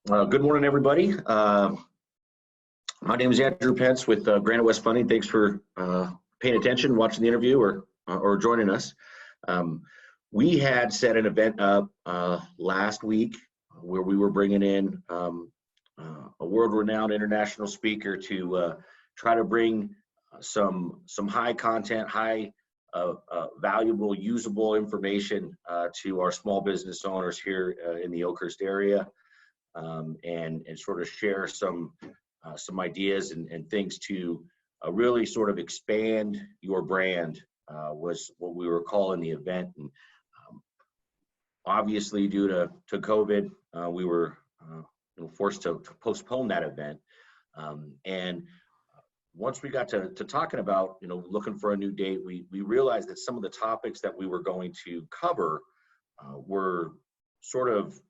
Good morning, everybody. My name is Andrew Pence with Granite West Funding. Thanks for paying attention, watching the interview, or joining us. We had set an event up last week where we were bringing in a world-renowned international speaker to try to bring some high content, high valuable, usable information to our small business owners here in the Oakhurst area. And sort of share some ideas and things to really sort of expand your brand was what we were calling the event. And obviously, due to COVID, we were forced to postpone that event. And once we got to talking about looking for a new date, we realized that some of the topics that we were going to cover were sort of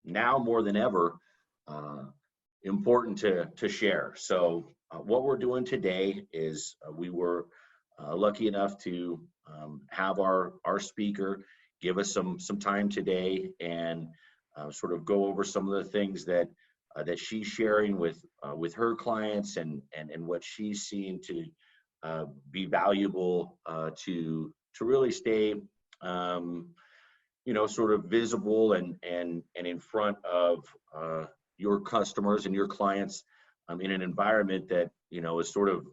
now more than ever important to share. So what we're doing today is we were lucky enough to have our speaker give us some time today and sort of go over some of the things that she's sharing with her clients and what she's seen to be valuable to really stay sort of visible and in front of your customers and your clients in an environment that is sort of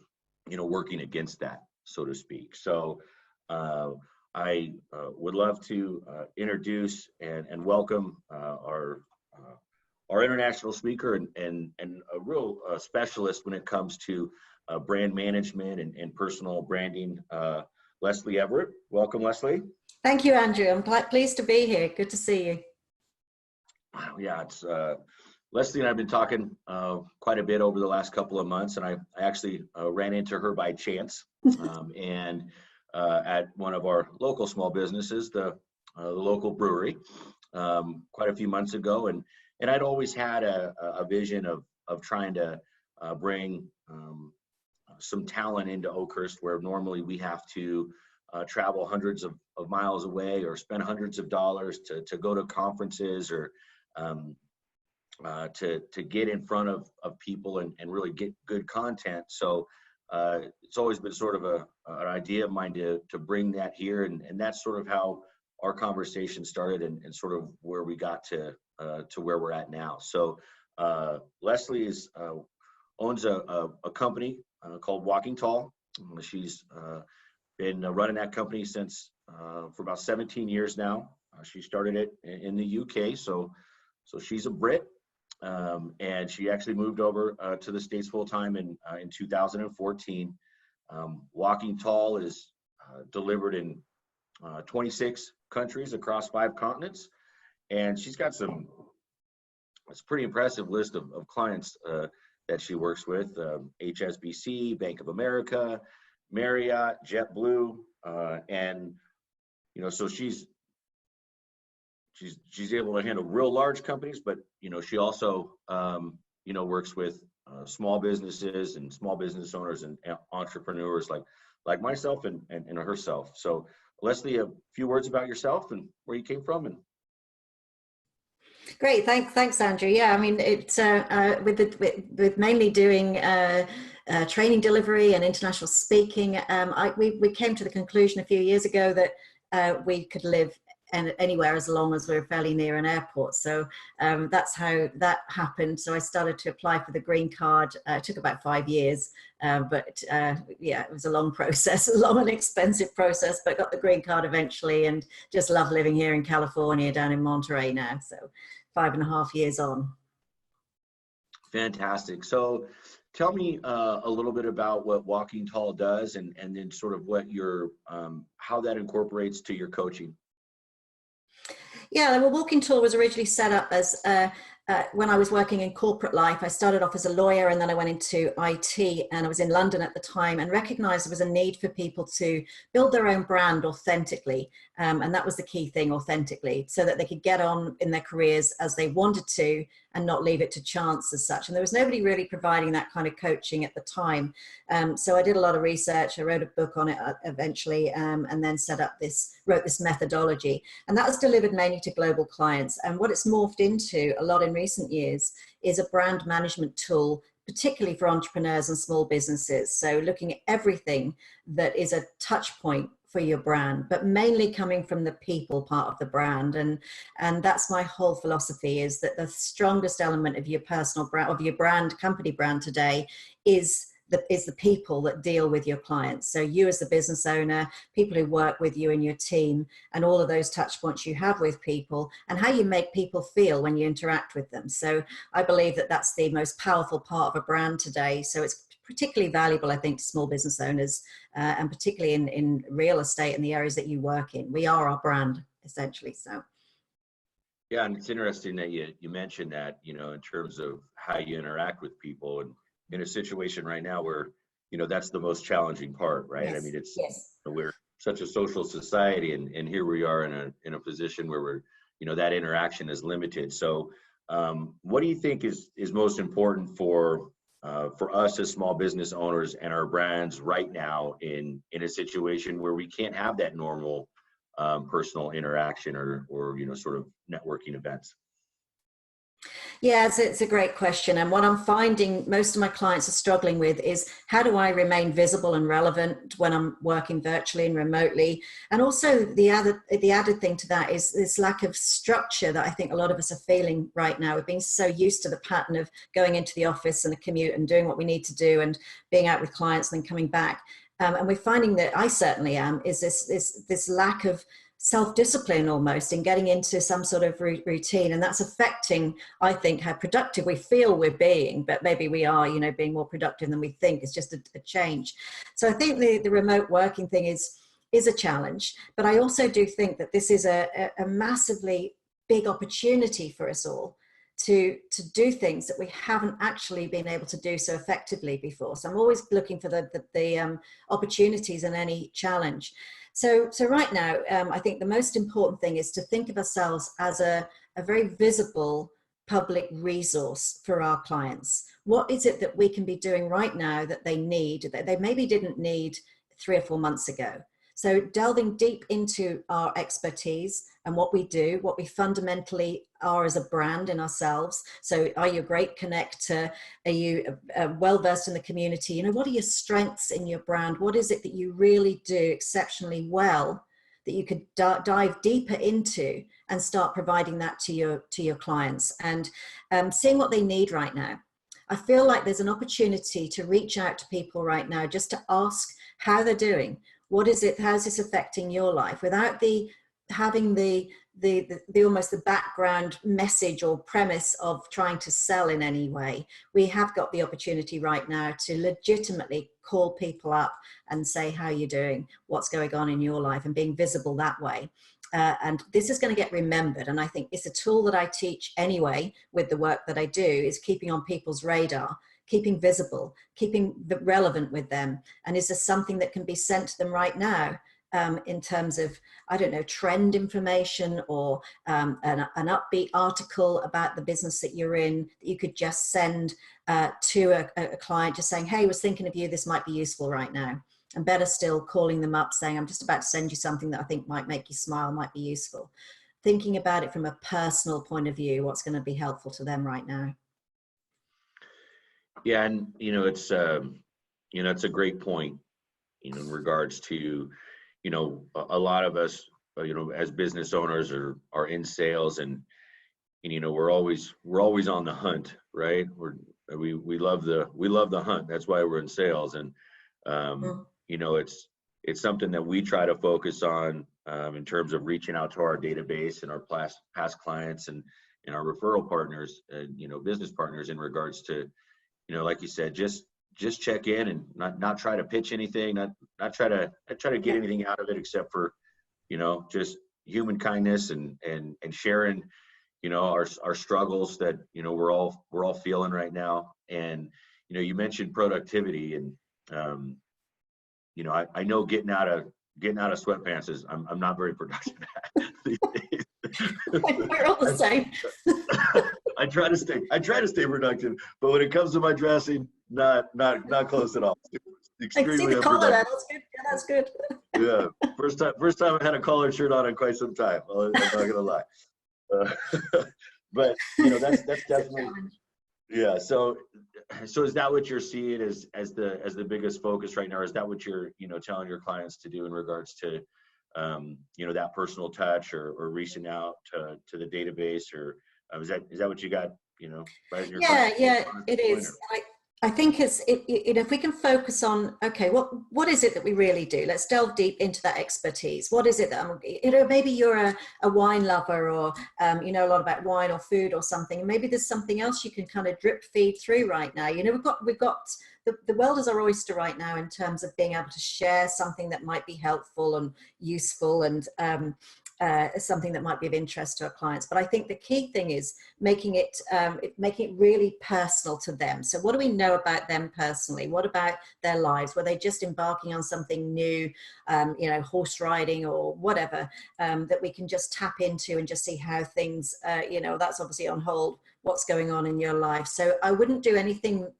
working against that, so to speak. So I would love to introduce and welcome our international speaker and a real specialist when it comes to brand management and personal branding, Lesley Everett. Welcome, Lesley. Thank you, Andrew. I'm pleased to be here. Good to see you. Yeah, it's Lesley and I have been talking quite a bit over the last couple of months, and I actually ran into her by chance and at one of our local small businesses, the local brewery, quite a few months ago, and I'd always had a vision of trying to bring some talent into Oakhurst, where normally we have to travel hundreds of miles away or spend hundreds of dollars to go to conferences or to get in front of people and really get good content. So it's always been sort of an idea of mine to bring that here, and that's sort of how our conversation started and sort of where we got to where we're at now. So Lesley owns a company called Walking Tall. She's been running that company since for about 17 years now. She started it in the UK, so she's a Brit, and she actually moved over to the States full time in 2014. Walking Tall is delivered in 26 countries across 5 continents, and she's got it's a pretty impressive list of clients that she works with: HSBC, Bank of America, Marriott, JetBlue, and so she's able to handle real large companies, but she also works with small businesses and small business owners and entrepreneurs like myself and herself. So Lesley, a few words about yourself and where you came from. And great, thanks, Andrew. Yeah, I mean, it's with mainly doing training delivery and international speaking. We came to the conclusion a few years ago that we could live anywhere as long as we're fairly near an airport. So that's how that happened. So I started to apply for the green card. It took about 5 years, but yeah, it was a long process, a long and expensive process, but got the green card eventually, and just love living here in California, down in Monterey now. So 5.5 years on. Fantastic. So tell me a little bit about what Walking Tall does, and then sort of what how that incorporates to your coaching. Yeah, well, Walking Tall was originally set up as when I was working in corporate life. I started off as a lawyer, and then I went into IT, and I was in London at the time, and recognized there was a need for people to build their own brand authentically. And that was the key thing, authentically, so that they could get on in their careers as they wanted to, and not leave it to chance as such. And there was nobody really providing that kind of coaching at the time. So I did a lot of research. I wrote a book on it eventually, and then wrote this methodology. And that was delivered mainly to global clients. And what it's morphed into a lot in recent years is a brand management tool, particularly for entrepreneurs and small businesses. So looking at everything that is a touch point for your brand, but mainly coming from the people part of the brand. And that's my whole philosophy, is that the strongest element of your personal brand, of your brand, company brand today, is the people that deal with your clients. So you as the business owner, people who work with you and your team, and all of those touch points you have with people, and how you make people feel when you interact with them. So I believe that that's the most powerful part of a brand today. So it's particularly valuable, I think, to small business owners, and particularly in real estate and the areas that you work in. We are our brand, essentially. So. Yeah, and it's interesting that you mentioned that, you know, in terms of how you interact with people, and in a situation right now where, you know, that's the most challenging part, right? Yes. I mean, it's Yes. we're such a social society, and here we are in a position where we're, you know, that interaction is limited. So, what do you think is most important for us as small business owners and our brands right now in a situation where we can't have that normal personal interaction or you know, sort of networking events? Yeah, it's a great question. And what I'm finding most of my clients are struggling with is, how do I remain visible and relevant when I'm working virtually and remotely? And also the added thing to that is this lack of structure that I think a lot of us are feeling right now. We've been so used to the pattern of going into the office and a commute and doing what we need to do and being out with clients and then coming back. And we're finding that, I certainly am, is this lack of self-discipline almost in getting into some sort of routine, and that's affecting, I think, how productive we feel we're being, but maybe we are, you know, being more productive than we think. It's just a change. So I think the remote working thing is a challenge, but I also do think that this is a massively big opportunity for us all to do things that we haven't actually been able to do so effectively before. So I'm always looking for the opportunities in any challenge. So right now, I think the most important thing is to think of ourselves as a very visible public resource for our clients. What is it that we can be doing right now that they need, that they maybe didn't need 3 or 4 months ago? So delving deep into our expertise and what we do, what we fundamentally are as a brand in ourselves. So are you a great connector? Are you well-versed in the community? You know, what are your strengths in your brand? What is it that you really do exceptionally well that you could dive deeper into and start providing that to your clients, and seeing what they need right now? I feel like there's an opportunity to reach out to people right now just to ask how they're doing. What is it? How's this affecting your life? Without having the almost the background message or premise of trying to sell in any way. We have got the opportunity right now to legitimately call people up and say, how are you doing? What's going on in your life? And being visible that way. And this is going to get remembered. And I think it's a tool that I teach anyway with the work that I do, is keeping on people's radar, keeping visible, keeping relevant with them. And is there something that can be sent to them right now, in terms of, I don't know, trend information, or an upbeat article about the business that you're in that you could just send to a client, just saying, hey, I was thinking of you, this might be useful right now. And better still, calling them up saying, I'm just about to send you something that I think might make you smile, might be useful. Thinking about it from a personal point of view, what's going to be helpful to them right now. Yeah, and you know, it's it's a great point, you know, in regards to, you know, a lot of us, you know, as business owners are in sales, and you know, we're always on the hunt, right? We love the hunt. That's why we're in sales. And you know, it's something that we try to focus on, in terms of reaching out to our database and our past clients and our referral partners, and you know, business partners, in regards to, you know, like you said, just check in and not try to pitch anything, not try to get anything out of it, except for, you know, just human kindness and sharing, you know, our struggles that, you know, we're all feeling right now. And you know, you mentioned productivity, and you know, I know getting out of sweatpants is, I'm not very productive at these days. We're all the same. I try to stay productive, but when it comes to my dressing, not close at all. I can see Extremely the collar there. unproductive. That's good. Yeah, that's good. Yeah, first time I had a collared shirt on in quite some time. I'm not gonna lie. Uh, but that's It's a definitely, challenge. yeah. So is that what you're seeing as the biggest focus right now? Or is that what you're telling your clients to do in regards to that personal touch, or reaching out to the database, or is that what you got right in your Yeah, clients yeah, at it this point? is. I think if we can focus on, okay, what is it that we really do? Let's delve deep into that expertise. What is it that maybe you're a wine lover, or you know a lot about wine or food or something. Maybe there's something else you can kind of drip feed through right now. We've got the world is our oyster right now in terms of being able to share something that might be helpful and useful, and something that might be of interest to our clients. But I think the key thing is making it really personal to them. So what do we know about them personally? What about their lives? Were they just embarking on something new, horse riding or whatever, that we can just tap into and just see how things, that's obviously on hold, what's going on in your life. So I wouldn't do anything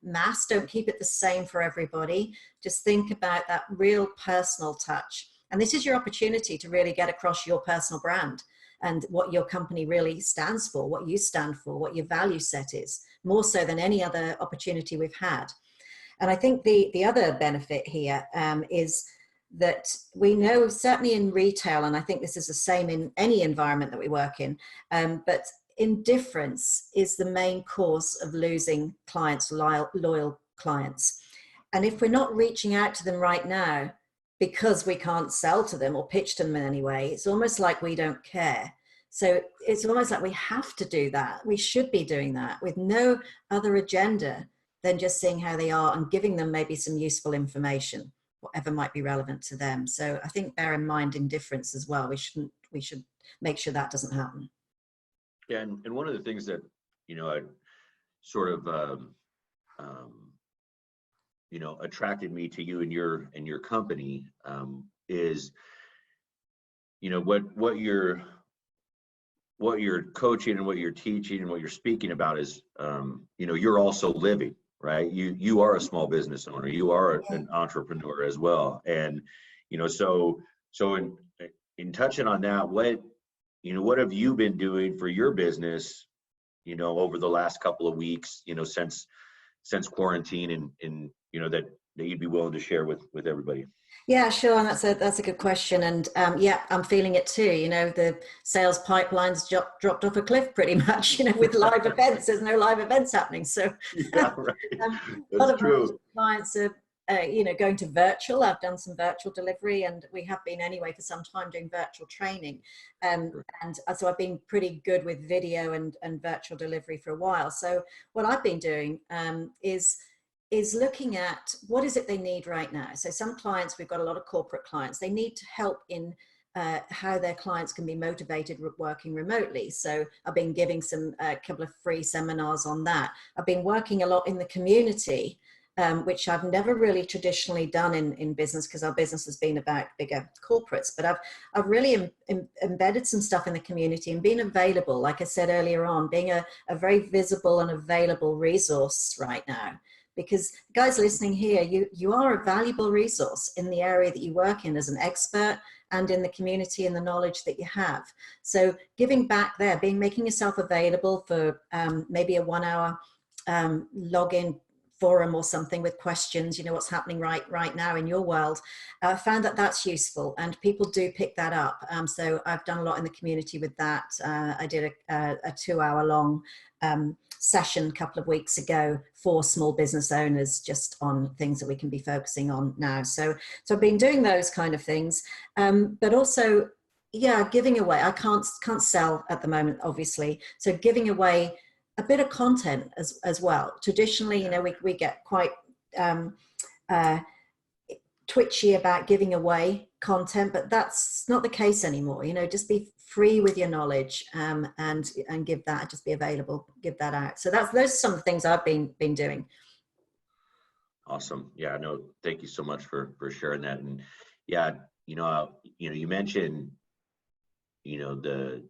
mass. Don't keep it the same for everybody. Just think about that real personal touch. And this is your opportunity to really get across your personal brand and what your company really stands for, what you stand for, what your value set is, more so than any other opportunity we've had. And I think the other benefit here is that we know, certainly in retail, and I think this is the same in any environment that we work in, but indifference is the main cause of losing clients, loyal clients. And if we're not reaching out to them right now, because we can't sell to them or pitch to them in any way, it's almost like we don't care. So it's almost like we have to do that. We should be doing that with no other agenda than just seeing how they are and giving them maybe some useful information, whatever might be relevant to them. So I think bear in mind indifference as well. We should make sure that doesn't happen. Yeah, and one of the things that I sort of attracted me to you and your company, is what you're coaching and what you're teaching and what you're speaking about is you're also living, right? You are a small business owner, you are an entrepreneur as well. And so in touching on that, what have you been doing for your business over the last couple of weeks, since quarantine, and that you'd be willing to share with everybody? Yeah, sure. And that's a good question. And yeah, I'm feeling it too. The sales pipelines dropped off a cliff pretty much, with live events. There's no live events happening. So Yeah, right. a lot That's of true. clients are, going to virtual. I've done some virtual delivery, and we have been anyway for some time doing virtual training. And so I've been pretty good with video and virtual delivery for a while. So what I've been doing is looking at what is it they need right now. So some clients, we've got a lot of corporate clients, they need help in how their clients can be motivated working remotely. So I've been giving a couple of free seminars on that. I've been working a lot in the community, which I've never really traditionally done in business, because our business has been about bigger corporates. But I've really embedded some stuff in the community and been available, like I said earlier on, being a very visible and available resource right now. Because guys listening here, you are a valuable resource in the area that you work in as an expert, and in the community and the knowledge that you have. So giving back there, making yourself available for maybe a 1 hour login forum or something with questions, what's happening right now in your world. I found that that's useful, and people do pick that up. So I've done a lot in the community with that. I did a 2 hour long session a couple of weeks ago for small business owners, just on things that we can be focusing on now. So I've been doing those kind of things, but also, yeah, giving away. I can't sell at the moment, obviously. So giving away a bit of content as well. Traditionally, we get quite twitchy about giving away content, but that's not the case anymore. Just be free with your knowledge, and give that, just be available, give that out. So those are some of the things I've been doing. Awesome. Yeah, no, thank you so much for sharing that. And yeah, you mentioned, the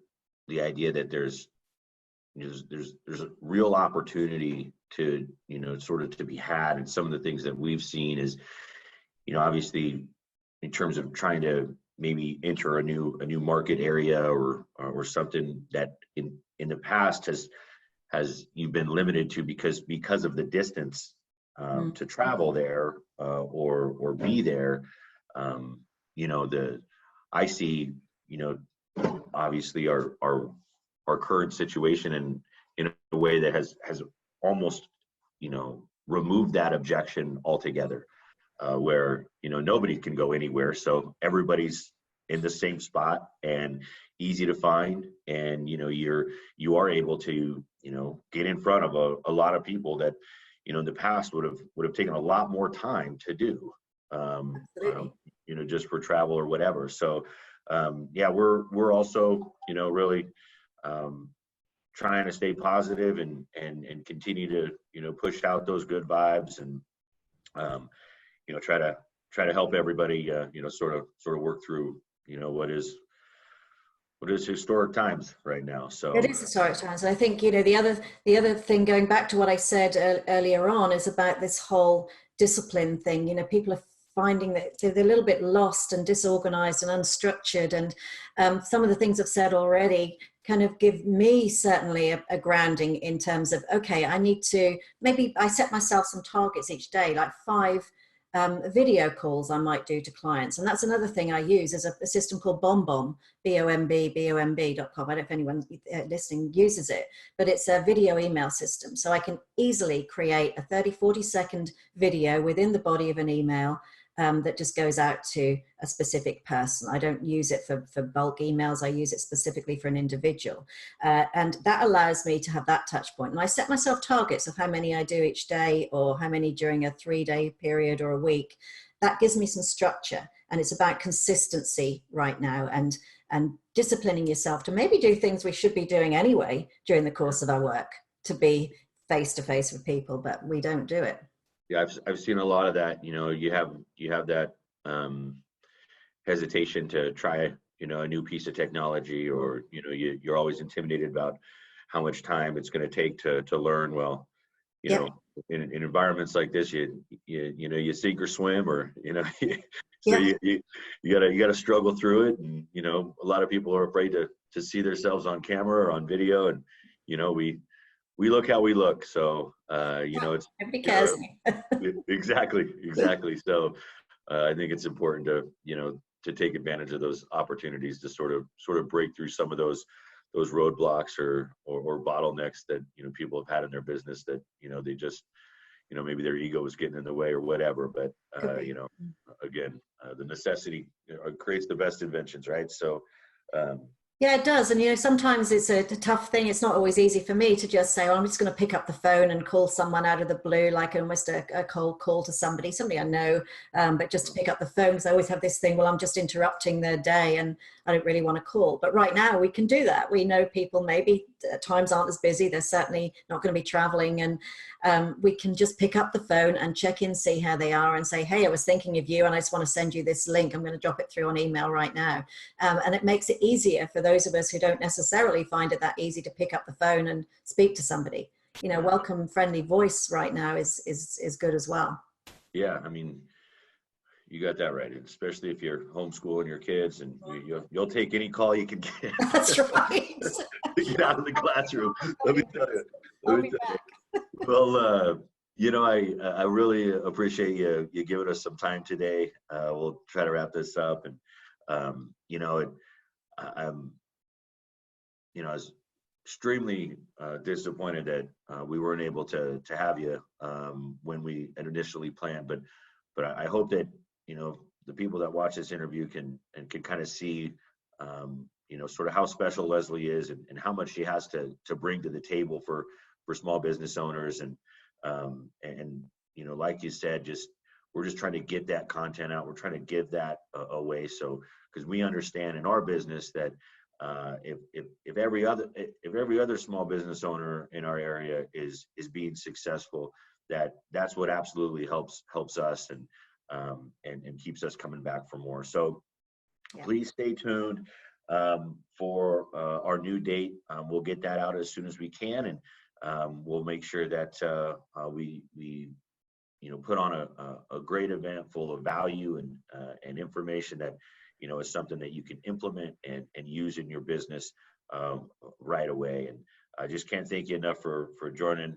idea that there's there's a real opportunity to, sort of to be had. And some of the things that we've seen is, obviously in terms of trying to maybe enter a new market area or something that in the past has you've been limited to because of the distance to travel there or be there. I see, obviously our current situation in a way that has almost, removed that objection altogether, where, nobody can go anywhere. So everybody's in the same spot and easy to find. And, you are able to, get in front of a lot of people that, in the past would have taken a lot more time to do, just for travel or whatever. So, we're also, really, trying to stay positive and continue to, push out those good vibes and, try to help everybody, sort of work through, what is historic times right now. So it is historic times. And I think, the other thing, going back to what I said earlier on, is about this whole discipline thing. People are finding that they're a little bit lost and disorganized and unstructured. And some of the things I've said already kind of give me certainly a grounding in terms of, okay, maybe I set myself some targets each day, like 5 video calls I might do to clients. And that's another thing I use, is a system called BombBomb, BOMB.com. I don't know if anyone listening uses it, but it's a video email system. So I can easily create a 30-40 second video within the body of an email that just goes out to a specific person. I don't use it for bulk emails. I use it specifically for an individual. And that allows me to have that touch point. And I set myself targets of how many I do each day or how many during a 3-day period or a week. That gives me some structure. And it's about consistency right now and disciplining yourself to maybe do things we should be doing anyway during the course of our work, to be face to face with people, but we don't do it. Yeah, I've seen a lot of that. You have that hesitation to try, a new piece of technology, or you're always intimidated about how much time it's going to take to learn. Well, in environments like this, you sink or swim, or so you gotta struggle through it. And a lot of people are afraid to see themselves on camera or on video, and we look how we look. So, it's everybody cares. Exactly. So, I think it's important to take advantage of those opportunities to sort of break through some of those roadblocks or bottlenecks that, people have had in their business that, they just, maybe their ego is getting in the way or whatever. But, again, the necessity creates the best inventions, right? So, yeah, it does. And, sometimes it's a tough thing. It's not always easy for me to just say, I'm just going to pick up the phone and call someone out of the blue, like almost a cold call to somebody I know, but just to pick up the phone, because I always have this thing, well, I'm just interrupting their day and I don't really want to call. But right now we can do that. We know people maybe times aren't as busy. They're certainly not going to be traveling. And we can just pick up the phone and check in, see how they are, and say, hey, I was thinking of you and I just want to send you this link. I'm going to drop it through on email right now. And it makes it easier for those of us who don't necessarily find it that easy to pick up the phone and speak to somebody. Welcome friendly voice right now is good as well. Yeah, I mean, you got that right, especially if you're homeschooling your kids, and you'll take any call you can get. That's right. To get out of the classroom. Let me tell you. Well, I really appreciate you giving us some time today. We'll try to wrap this up, and I was extremely disappointed that we weren't able to have you when we had initially planned, but I hope that the people that watch this interview can kind of see sort of how special Lesley is, and how much she has to bring to the table for small business owners, and like you said, we're just trying to get that content out. We're trying to give that away, so because we understand in our business that if every other small business owner in our area is being successful, that's what absolutely helps us and keeps us coming back for more. So please stay tuned. for our new date. We'll get that out as soon as we can, and we'll make sure that we put on a great event full of value and information that is something that you can implement and use in your business right away. And I just can't thank you enough for joining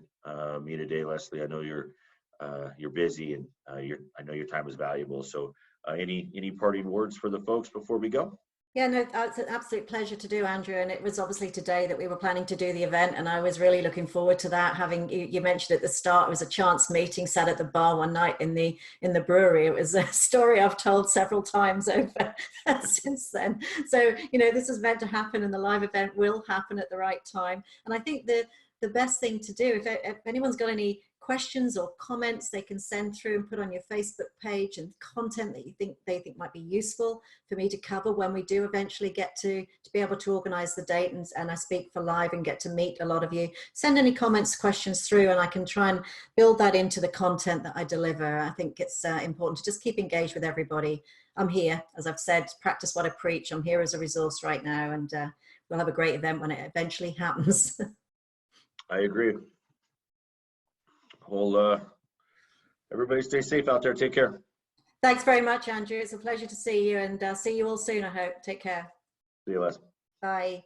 me today, Lesley. I know you're busy, and I know your time is valuable. So any parting words for the folks before we go? Yeah, no, it's an absolute pleasure to do, Andrew. And it was obviously today that we were planning to do the event, and I was really looking forward to that. Having you mentioned at the start, it was a chance meeting, sat at the bar one night in the brewery. It was a story I've told several times over since then. So this is meant to happen, and the live event will happen at the right time. And I think the best thing to do, if anyone's got any questions or comments, they can send through and put on your Facebook page, and content that they think might be useful for me to cover when we do eventually get to be able to organize the date and I speak for live and get to meet a lot of you. Send any comments, questions through, and I can try and build that into the content that I deliver. I think it's important to just keep engaged with everybody. I'm here, as I've said, practice what I preach. I'm here as a resource right now, and we'll have a great event when it eventually happens. I agree. Well, everybody stay safe out there. Take care. Thanks very much, Andrew. It's a pleasure to see you, and see you all soon, I hope. Take care. See you, Les. Bye.